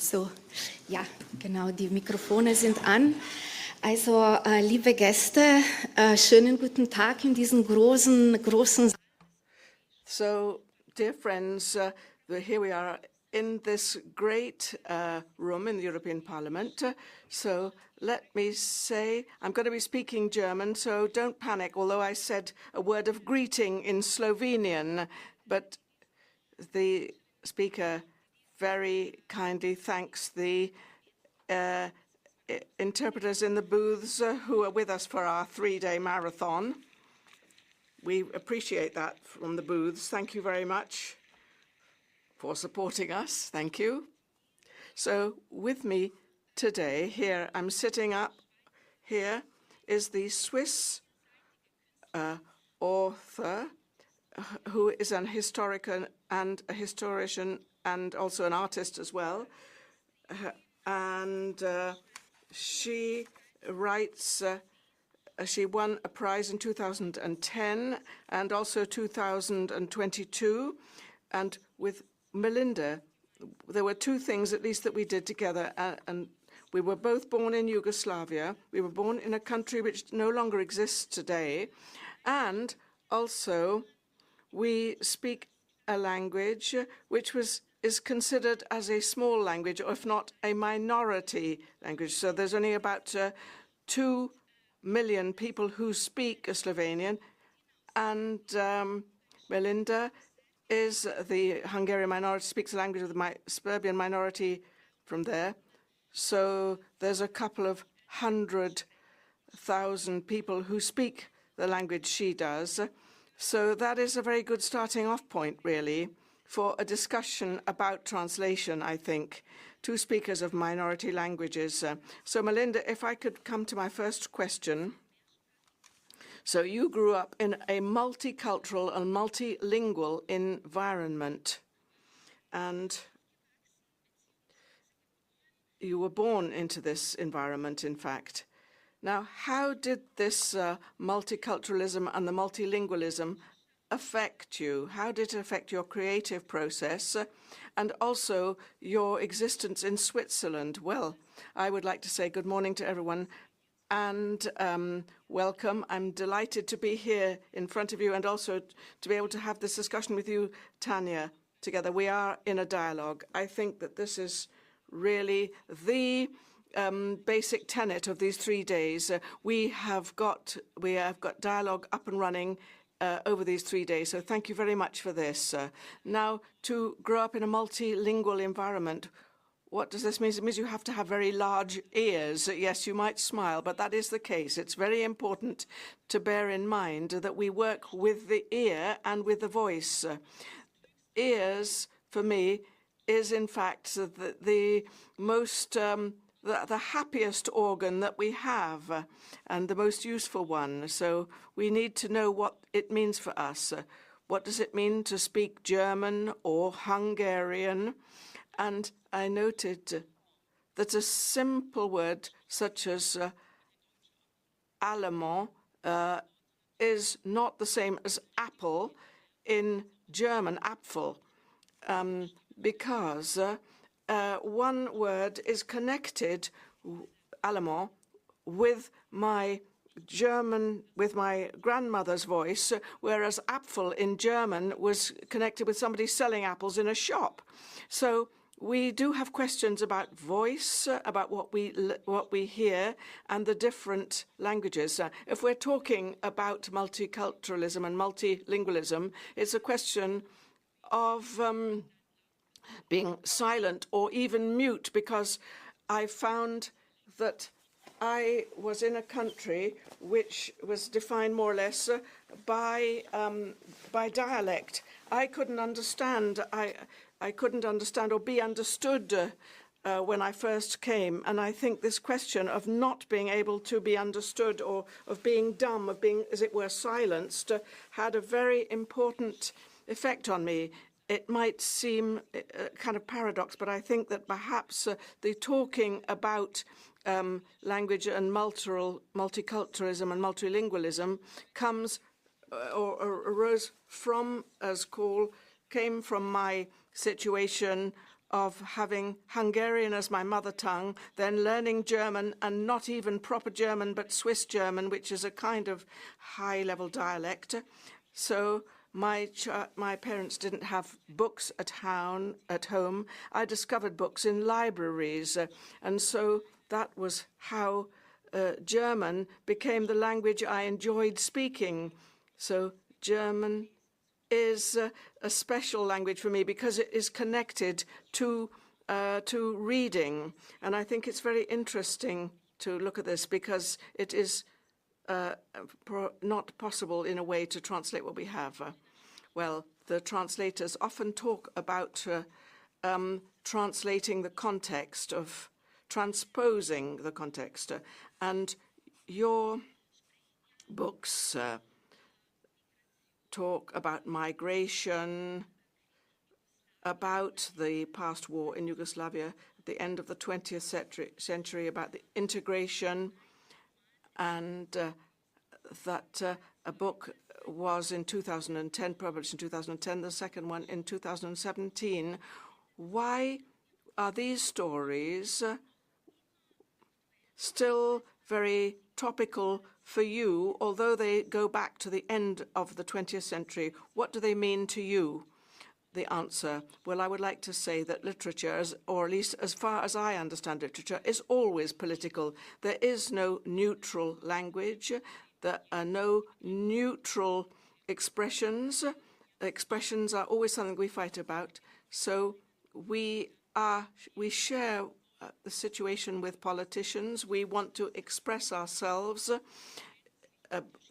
So, ja, genau, die Mikrofone sind an. Also, liebe Gäste, schönen guten Tag in diesem großen. So, dear friends, here we are in this great room in the European Parliament. So let me say, I'm going to be speaking German, so don't panic, although I said a word of greeting in Slovenian, but the speaker very kindly thanks the interpreters in the booths who are with us for our 3-day marathon. We appreciate that from the booths. Thank you very much for supporting us. Thank you. So with me today, here, I'm sitting up here, is the Swiss author who is an historian and a historian and also an artist as well. She writes, she won a prize in 2010 and also 2022. And with Melinda, there were two things at least that we did together. And we were both born in Yugoslavia. We were born in a country which no longer exists today. And also, we speak a language which is considered as a small language, or if not a minority language. So there's only about 2 million people who speak Slovenian, and Melinda is the Hungarian minority, speaks the language of the Serbian minority from there. So there's a couple of 100,000 people who speak the language she does. So that is a very good starting off point, really, for a discussion about translation, I think. Two speakers of minority languages. So Melinda, if I could come to my first question. So you grew up in a multicultural and multilingual environment, and you were born into this environment, in fact. Now, how did this multiculturalism and the multilingualism affect you? How did it affect your creative process and also your existence in Switzerland? Well, I would like to say good morning to everyone and welcome. I'm delighted to be here in front of you and also to be able to have this discussion with you, Tanja, together. We are in a dialogue. I think that this is really the basic tenet of these 3 days. We have got dialogue up and running over these 3 days. So thank you very much for this. Now, to grow up in a multilingual environment, what does this mean? It means you have to have very large ears. Yes, you might smile, but that is the case. It's very important to bear in mind that we work with the ear and with the voice. Ears, for me, is in fact the most the happiest organ that we have and the most useful one. So we need to know what it means for us. What does it mean to speak German or Hungarian? And I noted that a simple word such as allemand is not the same as apple in German, Apfel, because one word is connected, allemand, with my German, with my grandmother's voice, whereas Apfel in German was connected with somebody selling apples in a shop. So we do have questions about voice, about what we hear, and the different languages. If we're talking about multiculturalism and multilingualism, it's a question of being silent or even mute, because I found that I was in a country which was defined more or less by dialect. I couldn't understand. I couldn't understand or be understood when I first came. And I think this question of not being able to be understood or of being dumb, of being, as it were, silenced, had a very important effect on me. It might seem a kind of paradox, but I think that perhaps the talking about language and multiculturalism and multilingualism comes or arose from, came from my situation of having Hungarian as my mother tongue, then learning German, and not even proper German, but Swiss German, which is a kind of high-level dialect. So my parents didn't have books at home. I discovered books in libraries, and so that was how German became the language I enjoyed speaking. So German is a special language for me because it is connected to reading, and I think it's very interesting to look at this because it is not possible in a way to translate what we have. Well, the translators often talk about translating the context, of transposing the context, and your books talk about migration, about the past war in Yugoslavia at the end of the 20th century, about the integration, and that a book was in 2010, published in 2010, the second one in 2017. Why are these stories still very topical for you, although they go back to the end of the 20th century? What do they mean to you? The answer, well, I would like to say that literature, or at least as far as I understand literature, is always political. There is no neutral language. There are no neutral expressions. Expressions are always something we fight about. So we share the situation with politicians. We want to express ourselves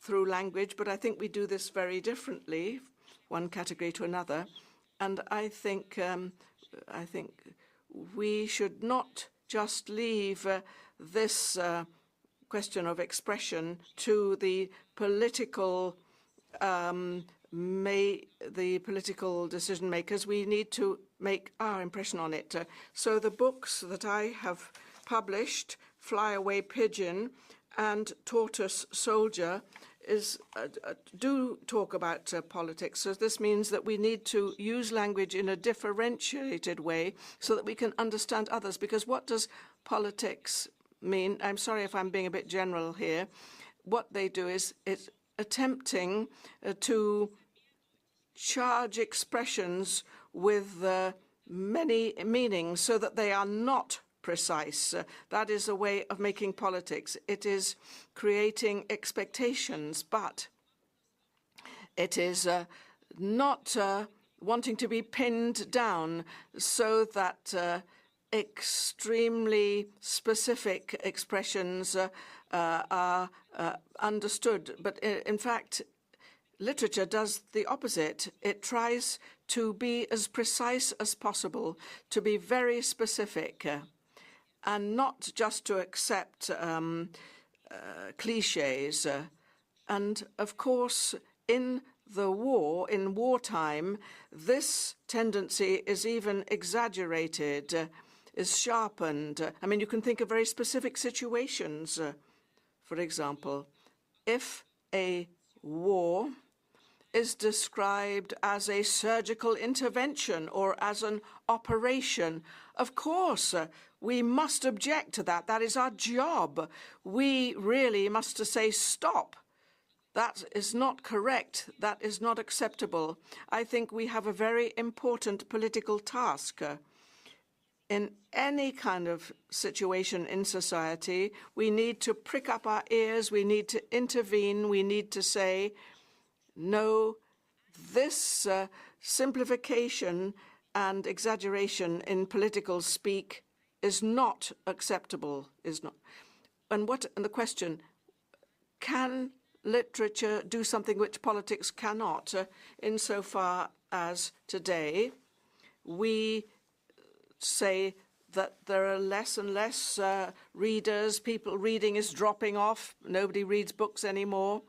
through language, but I think we do this very differently, one category to another. And I think we should not just leave this question of expression to the political decision makers. We need to make our impression on it. So the books that I have published, Fly Away Pigeon and Tortoise Soldier, do talk about politics. So this means that we need to use language in a differentiated way so that we can understand others. Because what does politics mean? I'm sorry if I'm being a bit general here. What they do is it's attempting to charge expressions with many meanings so that they are not precise. That is a way of making politics. It is creating expectations, but it is not wanting to be pinned down so that extremely specific expressions are understood. But in fact, literature does the opposite. It tries to be as precise as possible, to be very specific, and not just to accept cliches. And of course, in wartime, this tendency is even exaggerated, is sharpened. I mean, you can think of very specific situations. For example, if a war is described as a surgical intervention or as an operation, of course, we must object to that. That is our job. We really must say, stop. That is not correct. That is not acceptable. I think we have a very important political task. In any kind of situation in society, we need to prick up our ears, we need to intervene, we need to say, no, this simplification and exaggeration in political speak is not acceptable, is not. And the question, can literature do something which politics cannot? Insofar as today we say that there are less and less readers, reading is dropping off, nobody reads books anymore.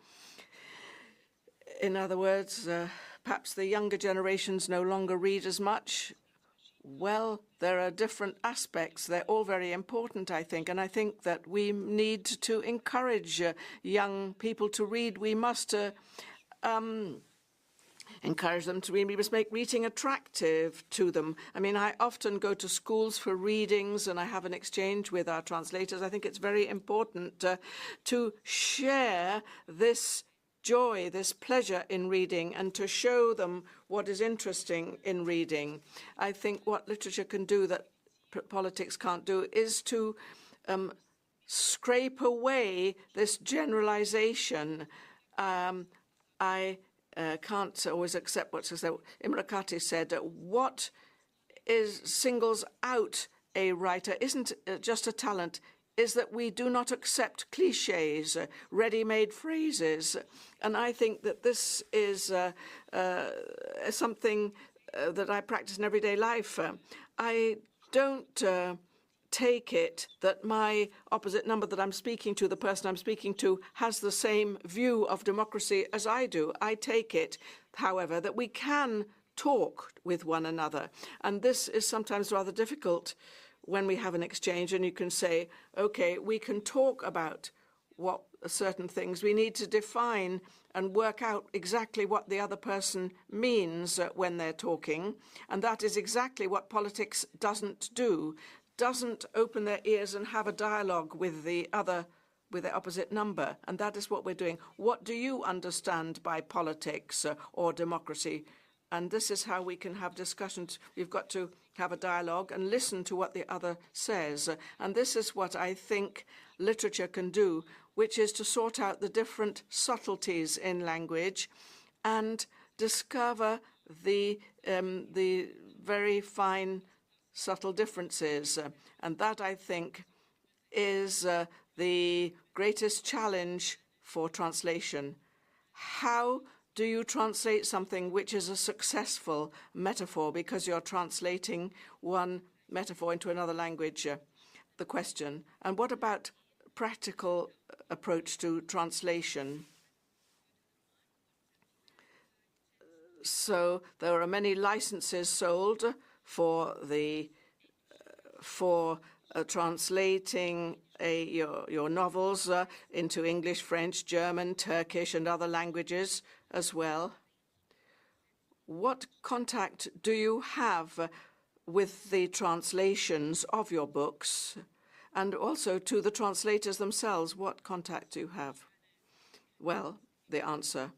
In other words, perhaps the younger generations no longer read as much. Well, there are different aspects. They're all very important, I think, and I think that we need to encourage young people to read. We must encourage them to read. We must make reading attractive to them. I mean, I often go to schools for readings and I have an exchange with our translators. I think it's very important to share this joy, this pleasure in reading, and to show them what is interesting in reading. I think what literature can do that politics can't do is to scrape away this generalization. I can't always accept what Imre Kati said. What singles out a writer isn't just a talent, is that we do not accept cliches, ready-made phrases. And I think that this is something that I practice in everyday life. I don't take it that my opposite number that I'm speaking to, the person I'm speaking to, has the same view of democracy as I do. I take it, however, that we can talk with one another. And this is sometimes rather difficult when we have an exchange and you can say, okay, we can talk about what certain things. We need to define and work out exactly what the other person means when they're talking. And that is exactly what politics doesn't do. Doesn't open their ears and have a dialogue with the opposite number. And that is what we're doing. What do you understand by politics or democracy? And this is how we can have discussions. We've got to have a dialogue and listen to what the other says. And this is what I think literature can do, which is to sort out the different subtleties in language and discover the very fine subtle differences. And that, I think, is the greatest challenge for translation. How do you translate something which is a successful metaphor because you're translating one metaphor into another language? The question. And what about practical approach to translation? So there are many licenses sold for translating your novels into English, French, German, Turkish, and other languages as well. What contact do you have with the translations of your books, and also to the translators themselves? What contact do you have? Well, the answer.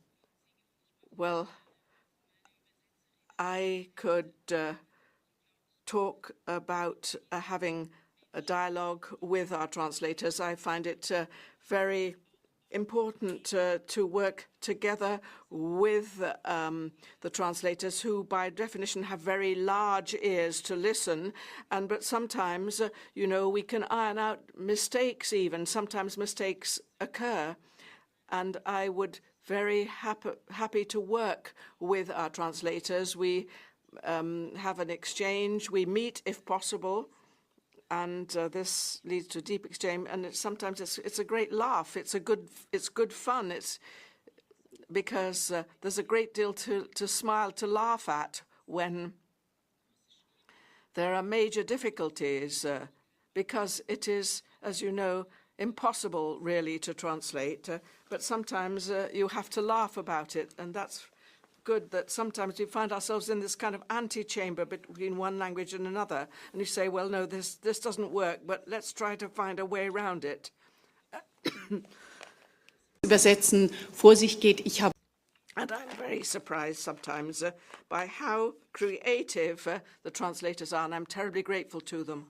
Well, I could talk about having a dialogue with our translators. I find it very important to work together with the translators, who by definition have very large ears to listen. But sometimes, we can iron out mistakes even. Sometimes mistakes occur. And I would very happy to work with our translators. We have an exchange. We meet if possible. And this leads to deep exchange, and sometimes it's a great laugh. It's good fun. It's because there's a great deal to smile, to laugh at when there are major difficulties, because it is, as you know, impossible really to translate. But sometimes you have to laugh about it, and that's good. That sometimes we find ourselves in this kind of antechamber between one language and another, and you say, well, no, this doesn't work, but let's try to find a way around it. Übersetzen vor sich geht. And I'm very surprised sometimes by how creative the translators are, and I'm terribly grateful to them.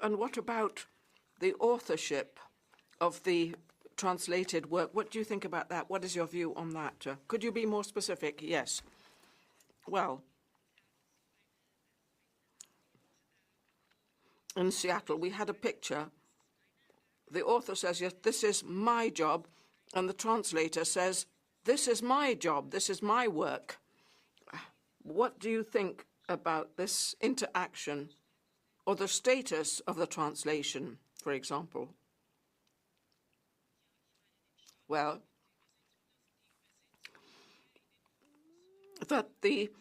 And what about the authorship of the translated work? What do you think about that? What is your view on that? Could you be more specific? Yes. Well, in Seattle, we had a picture. The author says, yes, this is my job, and the translator says, this is my job, this is my work. What do you think about this interaction, or the status of the translation, for example? Well, that the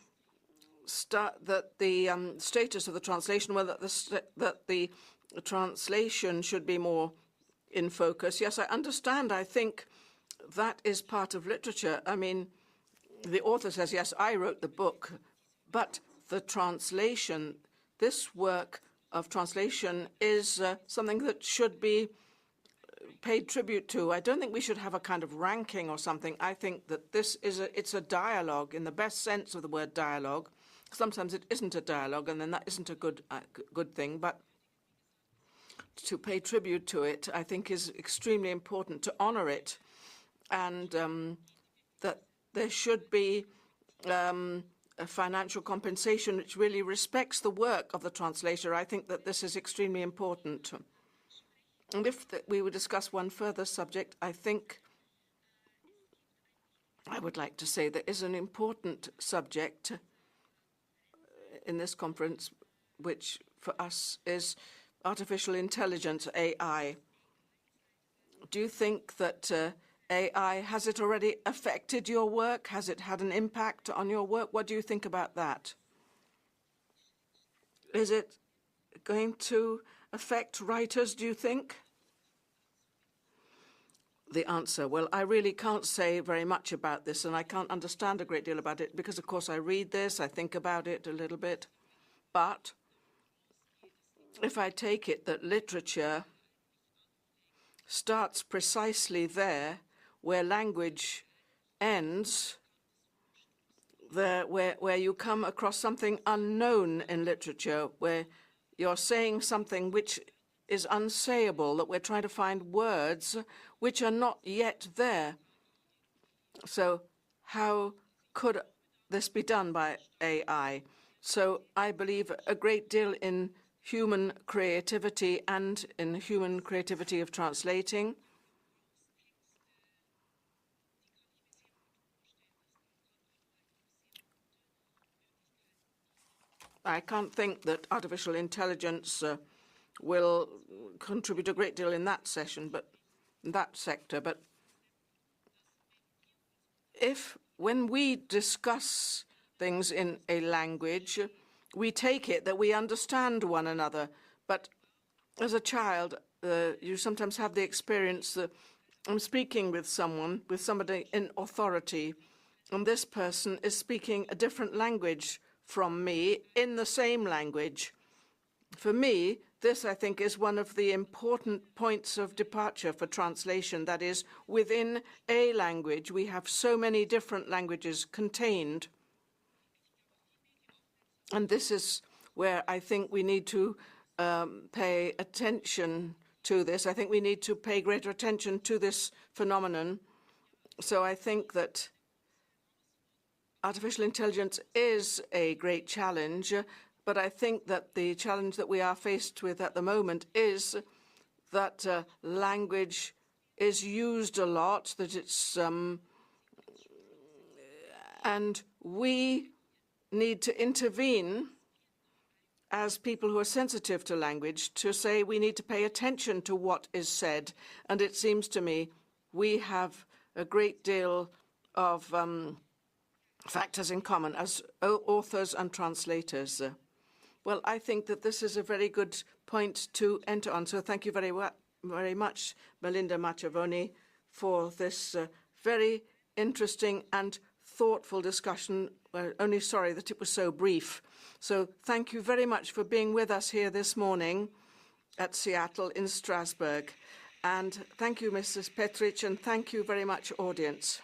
status of the translation, well, that the translation should be more in focus. Yes, I understand. I think that is part of literature. I mean, the author says, yes, I wrote the book, but the translation, this work of translation is something that should be paid tribute to. I don't think we should have a kind of ranking or something. I think that this is it's a dialogue in the best sense of the word dialogue. Sometimes it isn't a dialogue, and then that isn't a good thing. But to pay tribute to it, I think, is extremely important, to honor it, and that there should be a financial compensation which really respects the work of the translator. I think that this is extremely important. And if we would discuss one further subject, I think I would like to say there is an important subject in this conference, which for us is artificial intelligence, AI. Do you think that AI, has it already affected your work? Has it had an impact on your work? What do you think about that? Is it going to affect writers, do you think? The answer, well, I really can't say very much about this, and I can't understand a great deal about it because, of course, I read this, I think about it a little bit. But if I take it that literature starts precisely there where language ends, where you come across something unknown in literature, where you're saying something which is unsayable, that we're trying to find words which are not yet there. So how could this be done by AI? So I believe a great deal in human creativity and in human creativity of translating. I can't think that artificial intelligence will contribute a great deal in that sector. But if, when we discuss things in a language, we take it that we understand one another. But as a child, you sometimes have the experience that I'm speaking with somebody in authority, and this person is speaking a different language from me in the same language. For me, this, I think, is one of the important points of departure for translation. That is, within a language, we have so many different languages contained. And this is where I think we need to pay attention to this. I think we need to pay greater attention to this phenomenon. So I think that artificial intelligence is a great challenge, but I think that the challenge that we are faced with at the moment is that language is used a lot, that it's and we need to intervene as people who are sensitive to language to say we need to pay attention to what is said. And it seems to me we have a great deal of factors in common as authors and translators. Well, I think that this is a very good point to enter on. So thank you very much, Melinda Nadj Abonji, for this very interesting and thoughtful discussion. We're only sorry that it was so brief. So thank you very much for being with us here this morning at CEATL in Strasbourg. And thank you, Mrs. Petrič, and thank you very much, audience.